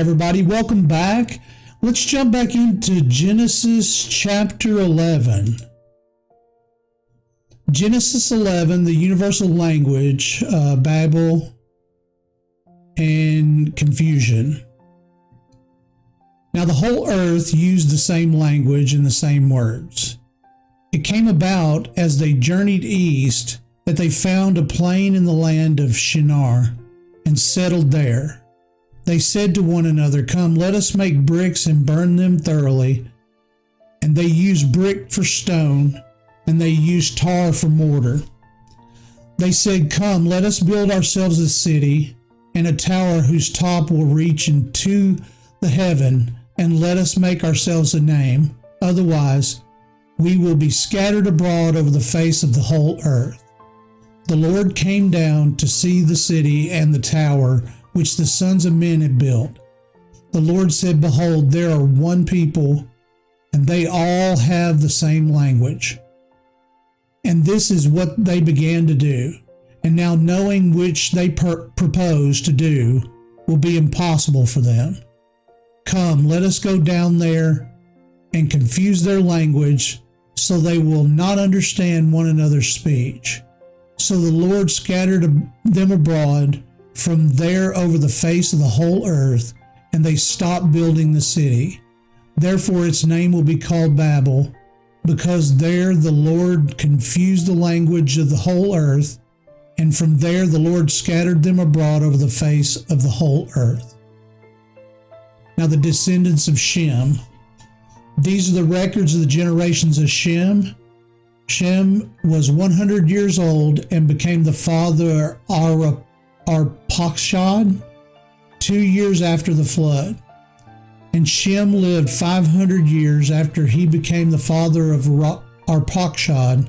everybody, welcome back. Let's jump back into Genesis chapter 11. Genesis 11, the universal language, Babel and confusion. Now the whole earth used the same language and the same words. It came about as they journeyed east that they found a plain in the land of Shinar and settled there. They said to one another, "Come, let us make bricks and burn them thoroughly." And they used brick for stone, and they used tar for mortar. They said, "Come, let us build ourselves a city and a tower whose top will reach into the heaven, and let us make ourselves a name. Otherwise, we will be scattered abroad over the face of the whole earth." The Lord came down to see the city and the tower which the sons of men had built. The Lord said, "Behold, there are one people, and they all have the same language." And this is what they began to do. And now knowing which they propose to do will be impossible for them. "Come, let us go down there and confuse their language, so they will not understand one another's speech." So the Lord scattered them abroad from there over the face of the whole earth, and they stopped building the city. Therefore its name will be called Babel, because there the Lord confused the language of the whole earth, and from there the Lord scattered them abroad over the face of the whole earth. Now the descendants of Shem. These are the records of the generations of Shem. Shem was 100 years old and became the father of Arpachshad 2 years after the flood. And Shem lived 500 years after he became the father of Arpachshad,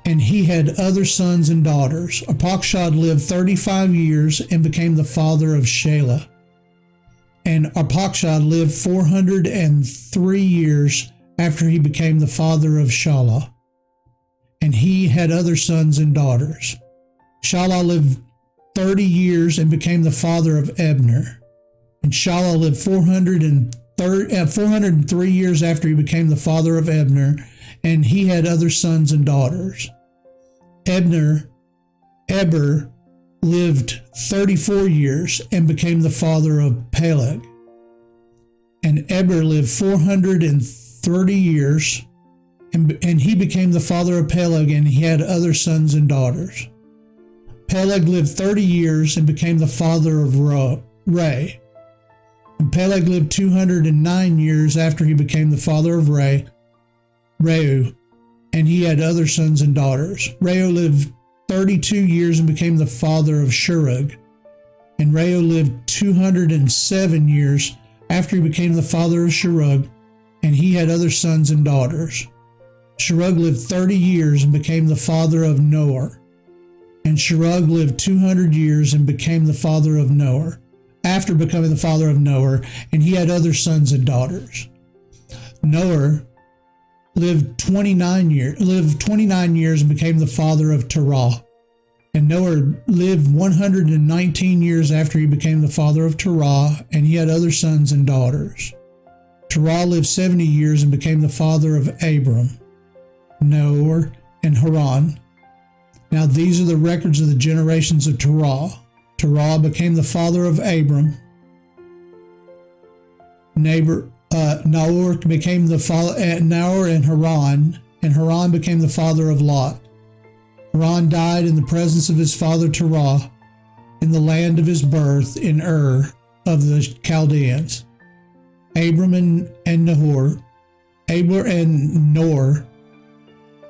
and he had other sons and daughters. Arpachshad lived 35 years and became the father of Shelah. And Arpachshad lived 403 years after he became the father of Shelah, and he had other sons and daughters. Shelah lived 30 years and became the father of Ebner. And Shelah lived 403 years after he became the father of Ebner, and he had other sons and daughters. Eber lived 34 years and became the father of Peleg. And Eber lived 430 years, and he became the father of Peleg, and he had other sons and daughters. Peleg lived 30 years and became the father of Ray. And Peleg lived 209 years after he became the father of Reu, and he had other sons and daughters. Reu lived 32 years and became the father of Shurug. And Reu lived 207 years after he became the father of Shurug, and he had other sons and daughters. Shurug lived 30 years and became the father of Noah. And Shurug lived 200 years and became the father of Noah, after becoming the father of Noah, and he had other sons and daughters. Noah lived 29 years and became the father of Terah. And Noah lived 119 years after he became the father of Terah, and he had other sons and daughters. Terah lived 70 years and became the father of Abram, Noah, and Haran. Now these are the records of the generations of Terah. Terah became the father of Abram. Nahor became the father Nahor and Haran became the father of Lot. Haran died in the presence of his father Terah in the land of his birth in Ur of the Chaldeans. Abram and Nahor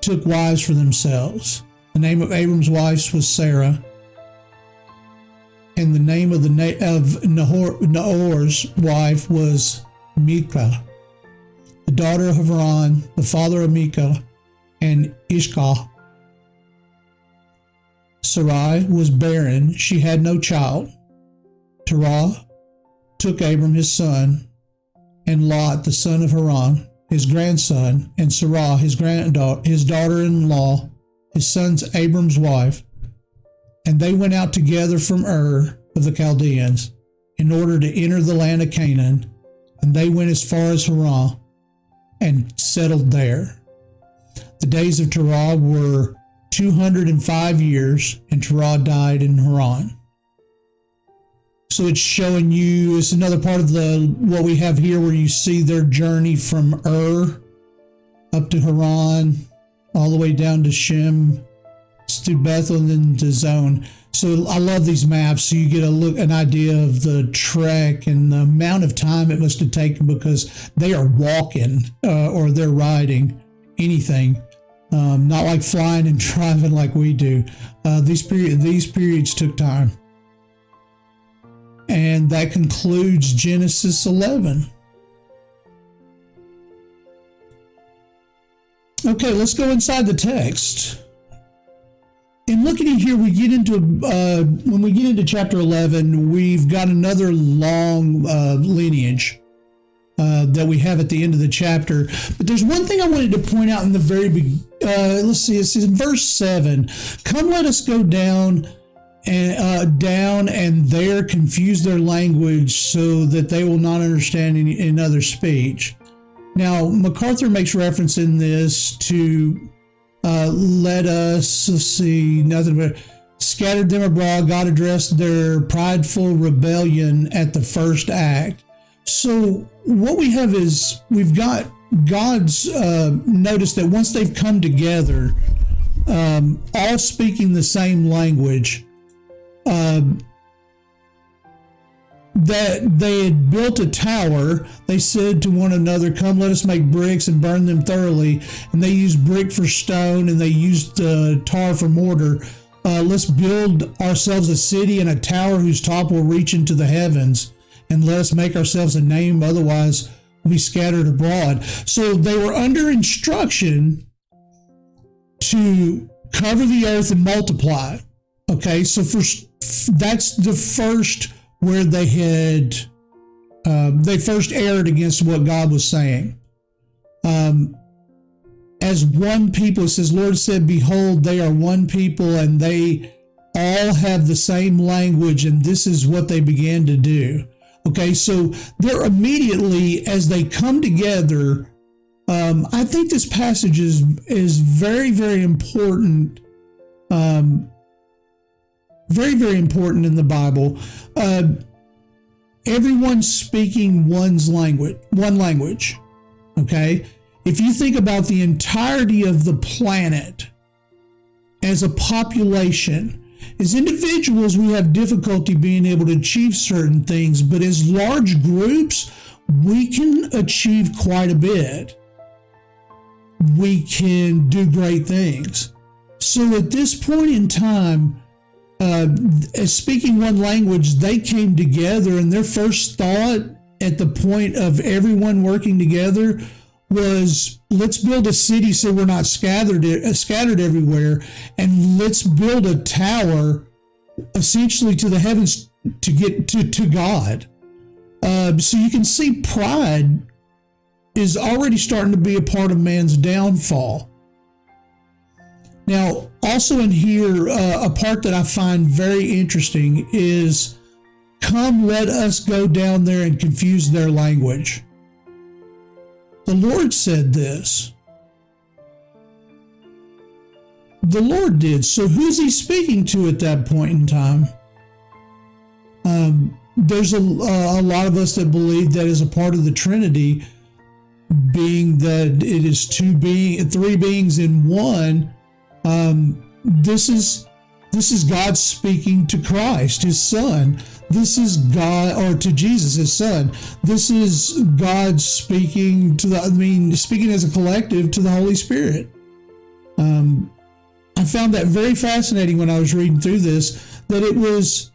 took wives for themselves. The name of Abram's wife was Sarah, and the name of Nahor's wife was Milcah, the daughter of Haran, the father of Milcah, and Ishkah. Sarai was barren, she had no child. Terah took Abram his son, and Lot the son of Haran, his grandson, and Sarah his daughter-in-law, his son's Abram's wife, and they went out together from Ur of the Chaldeans, in order to enter the land of Canaan, and they went as far as Haran and settled there. The days of Terah were 205 years, and Terah died in Haran. So it's showing you, it's another part of what we have here where you see their journey from up to Haran, all the way down to Shem, to Bethel, and then to Zon. So I love these maps, so you get an idea of the trek and the amount of time it must have taken, because they are walking or they're riding anything, not like flying and driving like we do. These periods took time. And that concludes Genesis 11. Okay, let's go inside the text. In looking at here, we get into when we get into chapter 11, we've got another long lineage that we have at the end of the chapter. But there's one thing I wanted to point out in the very beginning. Let's see, it's in verse 7. Come, let us go down and there confuse their language so that they will not understand another speech. Now, MacArthur makes reference in this to let us, let's see, nothing but scattered them abroad. God addressed their prideful rebellion at the first act. So what we have is we've got God's notice that once they've come together, all speaking the same language, that they had built a tower. They said to one another, come, let us make bricks and burn them thoroughly. And they used brick for stone, and they used tar for mortar. Let's build ourselves a city and a tower whose top will reach into the heavens. And let us make ourselves a name, otherwise we'll be scattered abroad. So they were under instruction to cover the earth and multiply. Okay, so that's the first where they had, they first erred against what God was saying. As one people, it says, Lord said, behold, they are one people, and they all have the same language, and this is what they began to do. Okay, so they're immediately, as they come together, I think this passage is very, very important. Very, very important in the Bible. Everyone's speaking one language. Okay? If you think about the entirety of the planet as a population, as individuals, we have difficulty being able to achieve certain things, but as large groups, we can achieve quite a bit. We can do great things. So at this point in time, as speaking one language, they came together, and their first thought at the point of everyone working together was, let's build a city so we're not scattered everywhere, and let's build a tower essentially to the heavens to get to God. So you can see pride is already starting to be a part of man's downfall. Now, also in here, a part that I find very interesting is, come, let us go down there and confuse their language. The Lord said this. The Lord did. So who's he speaking to at that point in time? There's a lot of us that believe that is a part of the Trinity, being that it is three beings in one. This is God speaking to Christ, his son. This is God, or to Jesus, his son. This is God speaking speaking as a collective to the Holy Spirit. I found that very fascinating when I was reading through this, that it was,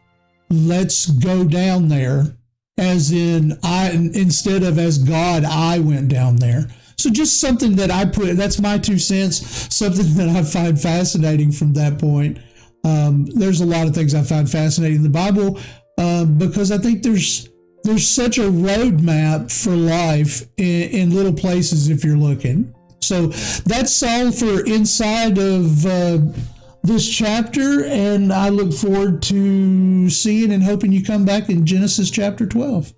let's go down there, as in instead of as God, I went down there. So just something that that's my 2 cents, something that I find fascinating from that point. There's a lot of things I find fascinating in the Bible, because I think there's such a roadmap for life in little places if you're looking. So that's all for inside of this chapter, and I look forward to seeing and hoping you come back in Genesis chapter 12.